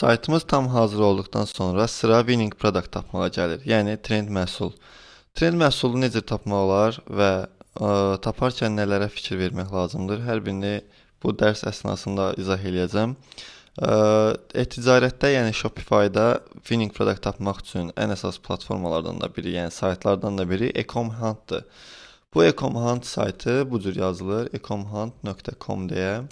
Saytımız tam hazır olduqdan sonra sıra winning product tapmağa gəlir. Yəni trend məhsul. Trend məhsulu necə tapmaq olar və taparkən nələrə fikir vermək lazımdır? Hər birini bu dərs əsnasında izah eləyəcəm. E-ticarətdə, yəni Shopify-da winning product tapmaq üçün ən əsas platformalardan da biri, yəni saytlardan da biri Ecomhunt-dır. Bu Ecomhunt saytı bu cür yazılır: ecomhunt.com deyə.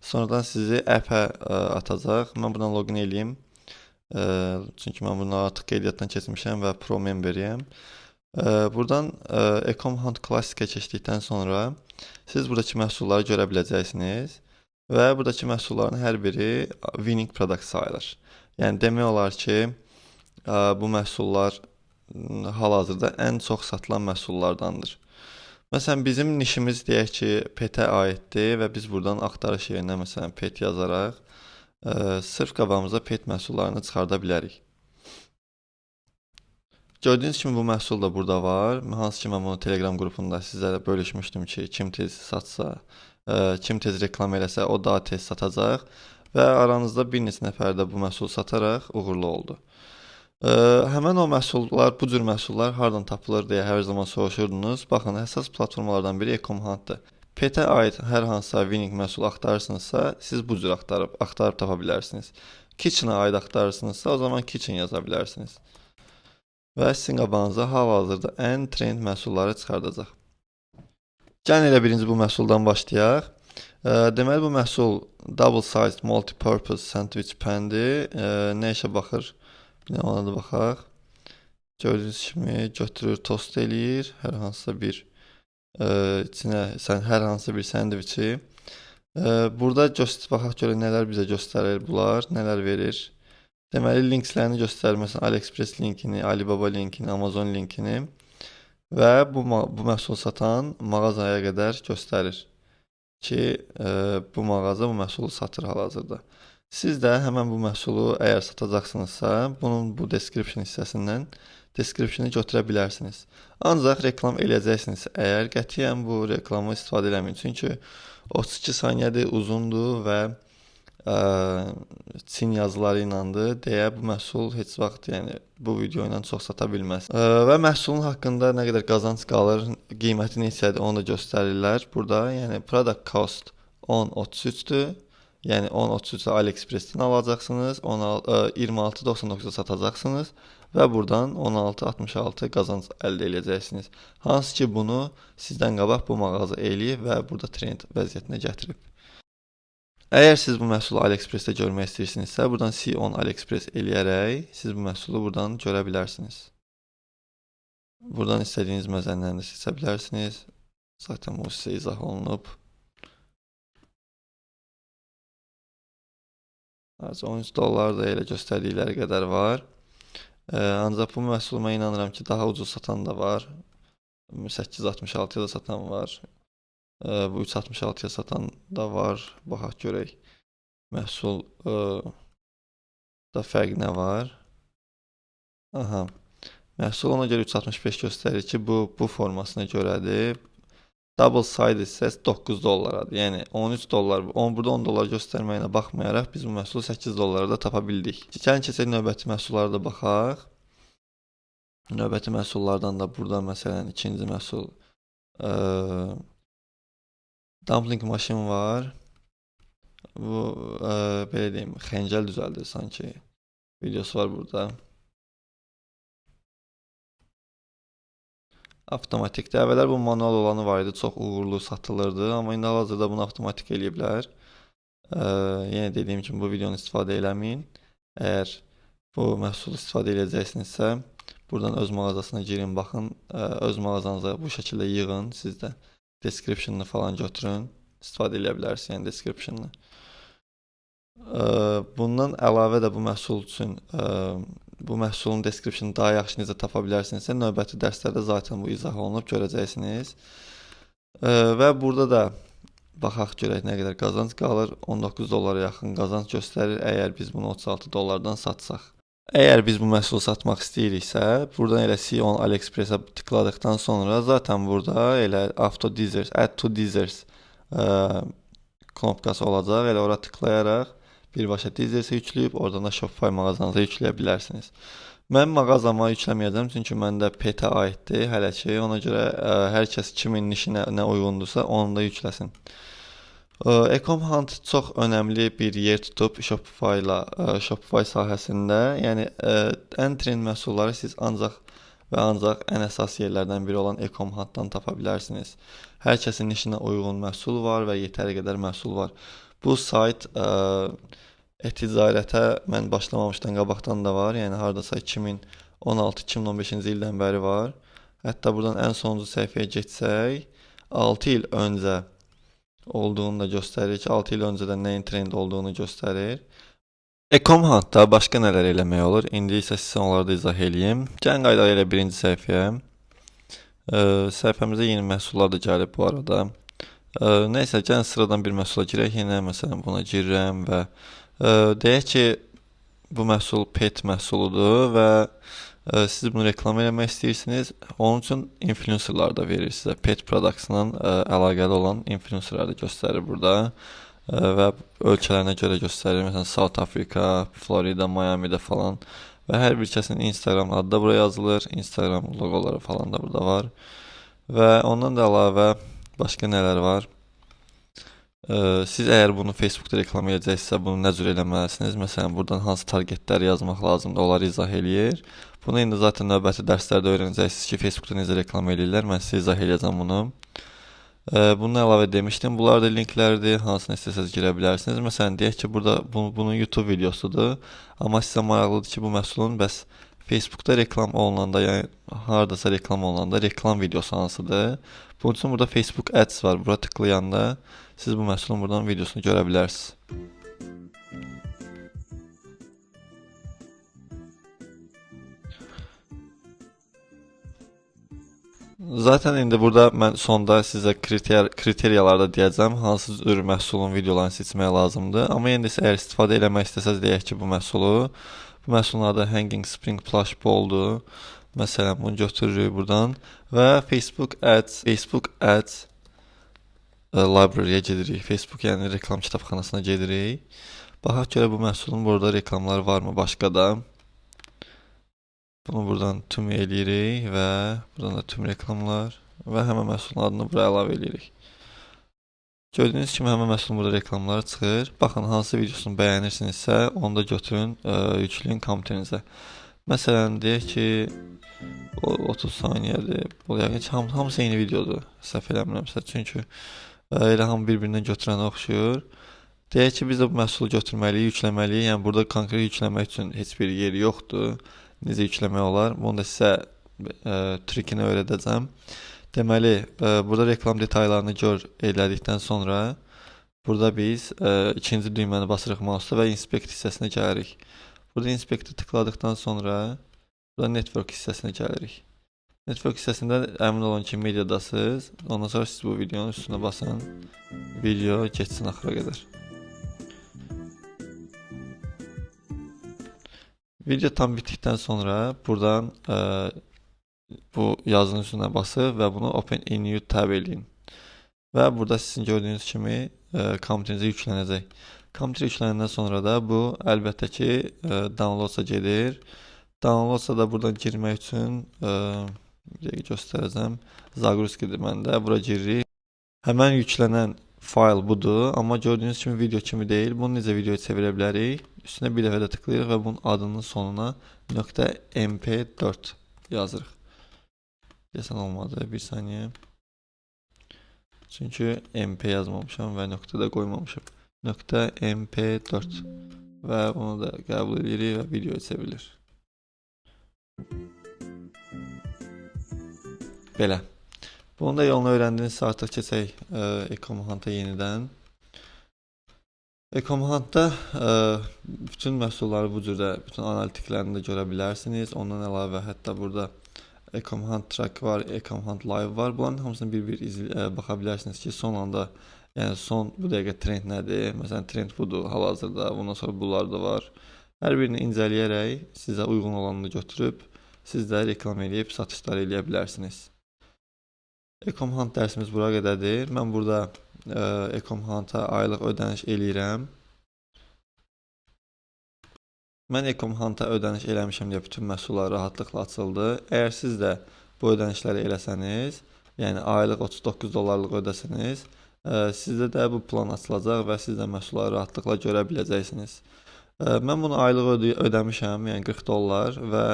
Sonradan sizi appə atacaq. Mən buradan login eləyim. Çünki mən bunu artıq qeydiyyatdan keçmişəm və pro memberiyəm. Buradan Ecomhunt Classic-ə keçdikdən sonra siz buradakı məhsulları görə biləcəksiniz və buradakı məhsulların hər biri winning product sayılır. Yəni demək olar ki, bu məhsullar hal-hazırda ən çox satılan məhsullardandır. Məsələn, bizim nişimiz deyək ki, PET-ə aiddir və biz buradan axtarış yerinə məsələn PET yazaraq sırf qabağımıza PET məhsullarını çıxarda bilərik. Gördüyünüz kimi bu məhsul da burada var. Hansı ki mən bunu Telegram qrupunda sizə bölüşmüşdüm ki, kim tez satsa, kim tez reklam eləsə, o daha tez satacaq və aranızda bir neçə nəfər də bu məhsulu sataraq uğurlu oldu. Həmən o məhsullar, bu cür məhsullar hardan tapılır deyə hər zaman soruşurdunuz. Baxın, əsas platformalardan biri Ecomhunt-dır. PET-ə aid hər hansısa winning məhsul axtarırsınızsa, siz bu cür axtarıb tapa bilərsiniz. Kitchen-ə aid axtarırsınızsa, o zaman Kitchen yaza bilərsiniz. Və sizin qabağınıza hal-hazırda ən trend məhsulları çıxardacaq. Gəlin elə birinci bu məhsuldan başlayaq. Deməli, bu məhsul double sized multi-purpose sandwich pan-dir. Nə işə baxır? Bir də ona da baxaq. Gördüyünüz kimi götürür, tost eləyir. Hər hansısa bir içinə hər hansısa bir sandviçi. Burada baxaq görə nələr bizə göstərir bunlar, nələr verir. Deməli, linklərini göstərir. Məsələn, AliExpress linkini, Alibaba linkini, Amazon linkini və bu məhsul satan mağazaya qədər göstərir ki, bu mağaza bu məhsulu satır hal-hazırda. Siz də həmən bu məhsulu əgər satacaqsınızsa, bunun bu description hissəsindən descriptionu götürə bilərsiniz. Ancaq reklam eləyəcəksiniz əgər qətiyyən bu reklamı istifadə eləməyin. Çünki 32 saniyədir, uzundur və Çin yazıları iləndir deyə bu məhsul heç vaxt, yəni bu video ilə çox sata bilməz. Və məhsulun haqqında nə qədər qazanc qalır, qiyməti neçədir onu da göstərirlər burada. Yəni product cost 10.33-dür. Yəni 10.33-ü AliExpress-dən alacaqsınız, 26.99-a satacaqsınız və buradan 16.66 qazanc əldə edəcəksiniz. Hansı ki bunu sizdən qabaq bu mağaza eləyib və burada trend vəziyyətinə gətirib. Əgər siz bu məhsulu AliExpress-də görmək istəyirsinizsə, buradan See on AliExpress eləyərək siz bu məhsulu buradan görə bilərsiniz. Buradan istədiyiniz məzənlərini də seçə bilərsiniz. Zaten bu sizə izah olunub. 13 dollar da elə göstərdikləri qədər var. Ancaq bu məhsulu mən inanıram ki, daha ucuz satan da var. 866-ya da satan var. Bu 366-ya satan da var. Baxaq görək. Məhsul da fərq nə var? Aha. Məhsul ona görə 365 göstərir ki, bu formasına görədir. Double size isə 9 dollaradır. Yəni 13 dollar, burada 10 dollar göstərməyinə baxmayaraq biz bu məhsulu 8 dollara da tapa bildik. Gəlin keçək növbəti məhsullara da baxaq. Növbəti məhsullardan da burada məsələn ikinci məhsul dumpling maşın var. Bu belə deyim, xəncəl düzəldir sanki. Videosu var burada. Avtomatikdə əvvəllər bu manual olanı var idi, çox uğurlu satılırdı, amma indi hal-hazırda bunu avtomatik eləyiblər. Yenə dediyim kimi bu videonu istifadə eləməyin. Əgər bu məhsulu istifadə edəcəksinizsə, buradan öz mağazasına girin, baxın, öz mağazanıza bu şəkildə yığın, siz də description'ını falan götürün, istifadə edə bilərsiniz, yəni description'ını. Bundan əlavə də bu məhsul üçün bu məhsulun description'ını daha yaxşı necə tapa bilərsinizsə, növbəti dərslərdə zaten bu izah olunub görəcəksiniz. Və burada da baxaq görək nə qədər qazanc qalır. 19 dollara yaxın qazanc göstərir əgər biz bunu 36 dollardan satsaq. Əgər biz bu məhsulu satmaq istəyiriksə, buradan elə See on AliExpress-ə tıkladıqdan sonra zaten burada elə Auto Deezers, Add to Deezers knopkası olacaq. Elə ora tıklayaraq birbaşa Deezersə yükləyib, oradan da Shopify mağazanıza yükləyə bilərsiniz. Mən mağazama yükləməyəcəm, çünki məndə PET-ə aiddir hələ ki. Ona görə hər kəs kimin nişinə nə uyğundursa, onu da yükləsin. Ecom Hunt çox önəmli bir yer tutub Shopify sahəsində. Yəni ən trend məhsulları siz ancaq və ancaq ən əsas yerlərdən biri olan Ecom Huntdan tapa bilərsiniz. Hər kəsin nişinə uyğun məhsul var və yetəri qədər məhsul var. Bu sayt e-ticarətə mən başlamamışdan qabaqdan da var. Yəni hardasa 2016-2015-ci ildən bəri var. Hətta buradan ən sonuncu səhifəyə keçsək, 6 il öncə olduğunu da göstərir ki, 6 il öncədən nəyin trend olduğunu göstərir. Ecom Huntda başqa nələr eləmək olur? İndi isə sizə onları da izah eləyim. Gəlin qaydaq elə birinci səhifəyə. Səhifəmizə yeni məhsullar da gəlib bu arada. Nəysə, gəlin sıradan bir məhsula girək. Yenə məsələn buna girirəm və deyək ki, bu məhsul PET məhsuludur və siz bunu reklam eləmək istəyirsiniz. Onun üçün influencerlar da verir sizə. PET Products-la əlaqəli olan influencerlar da göstərir burada və ölkələrinə görə göstərir. Məsələn, South Africa, Florida, Miami'də falan və hər bir kəsin Instagram adı da buraya yazılır. Instagram logoları falan da burada var və ondan da əlavə başqa nələr var? Siz əgər bunu Facebookda reklam edəcəksə, bunu nə cür eləməlisiniz? Məsələn, buradan hansı targetləri yazmaq lazımdır, onları izah eləyir. Bunu indi zaten növbəti dərslərdə öyrənəcəksiniz ki, Facebookda necə reklam eləyirlər. Mən sizə izah eləyəcəm bunu. Bununla əlavə demişdim, bunlar da linklərdir, hansına istəsəz girə bilərsiniz. Məsələn, deyək ki, burada bunun YouTube videosudur, amma sizə maraqlıdır ki, bu məhsulun bəs Facebookda reklam olunanda, yəni hardasa reklam olunanda reklam videosu hansıdır? Bunun üçün burada Facebook Ads var. Bura tıklayanda siz bu məhsulun buradan videosunu görə bilərsiniz. Zaten indi burada mən sonda sizə kriteriyalarda deyəcəm, hansı cür məhsulun videolarını seçmək lazımdır. Amma indi əgər istifadə eləmək istəsəz, deyək ki, bu məhsulun adı Hanging Spring Plush Ball'dur. Məsələn, bunu götürürük buradan və Facebook Ads library-yə gedirik. Facebook, yəni reklam kitabxanasına gedirik. Baxaq görə bu məhsulun burada reklamları varmı başqa da. Bunu buradan tüm eləyirik və buradan da tüm reklamlar və həmən məhsulun adını buraya əlavə eləyirik. Gördüyünüz kimi həmən məhsulun burada reklamları çıxır. Baxın, hansı videosunu bəyənirsinizsə, onu da götürün, yükləyin kompüterinizə. Məsələn, deyək ki, 30 saniyədir. Bu yəqin ki, hamısı eyni videodur. Səhv eləmirəmsə, çünki elə hamı bir-birindən götürənə oxşuyur. Deyək ki, biz də bu məhsulu götürməliyik, yükləməliyik. Yəni burada konkret yükləmək üçün heç bir yeri yoxdur. Necə yükləmək olar? Bunu da sizə trikini öyrədəcəm. Deməli, burada reklam detaylarını gör elədikdən sonra burada biz ikinci düyməni basırıq mouse'da və inspect hissəsinə gəlirik. Burada inspect'i tıkladıqdan sonra burada network hissəsinə gəlirik. Network hissəsində əmin olun ki, mediadasınız. Ondan sonra siz bu videonun üstünə basın. Video keçsin axıra qədər. Video tam bitdikdən sonra buradan bu yazının üstünə basıb və bunu Open in New tab eləyin. Və burada sizin gördüyünüz kimi kompüterinizə yüklənəcək. Kompüterə yüklənəndən sonra da bu əlbəttə ki downloadsa gedir. Downloadsa da buradan girmək üçün bir dəqiqə göstərəcəm. Zagruskidir məndə. Bura giririk. Həmən yüklənən fayl budur, amma gördüyünüz kimi video kimi deyil. Bunu necə videoya çevirə bilərik? Üstünə bir dəfə də tıklayırıq və bunun adının sonuna .mp4 yazırıq. Desən olmadı, bir saniyə. Çünki mp yazmamışam və nöqtə də qoymamışam. .mp4 və bunu da qəbul edirik və videoya çevrilir. Belə. Bunu da yolunu öyrəndinizsə artıq keçək Ecom Hunt'a yenidən. Ecom Hunt'da bütün məhsulları bu cürdə, bütün analitiklərini də görə bilərsiniz. Ondan əlavə hətta burada Ecom Hunt Track var, Ecom Hunt Live var. Bunların hamısını bir-bir baxa bilərsiniz ki, son anda, yəni son bu dəqiqə trend nədir? Məsələn, trend budur hal-hazırda, bundan sonra bunlar da var. Hər birini incələyərək sizə uyğun olanını götürüb, siz də reklam eləyib satışlar eləyə bilərsiniz. Ecom Hunt dərsimiz bura qədərdir. Mən burada Ecom Hunt'a aylıq ödəniş eləyirəm. Mən Ekomhanta ödəniş eləmişəm deyə bütün məhsullar rahatlıqla açıldı. Əgər siz də bu ödənişləri eləsəniz, yəni aylıq 39 dollarlıq ödəsəniz, sizdə də bu plan açılacaq və siz də məhsulları rahatlıqla görə biləcəksiniz. Mən bunu aylıq ödəmişəm, yəni 40 dollar və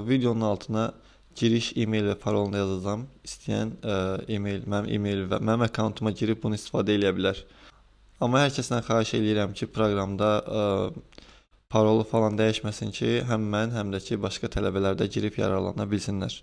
videonun altına giriş e-mail və parolunu yazacağam. İstəyən mənim akkauntuma girib bunu istifadə edə bilər. Amma hər kəsdən xahiş edirəm ki, proqramda parolu falan dəyişməsin ki, həm mən, həm də ki, başqa tələbələr də girib yararlana bilsinlər.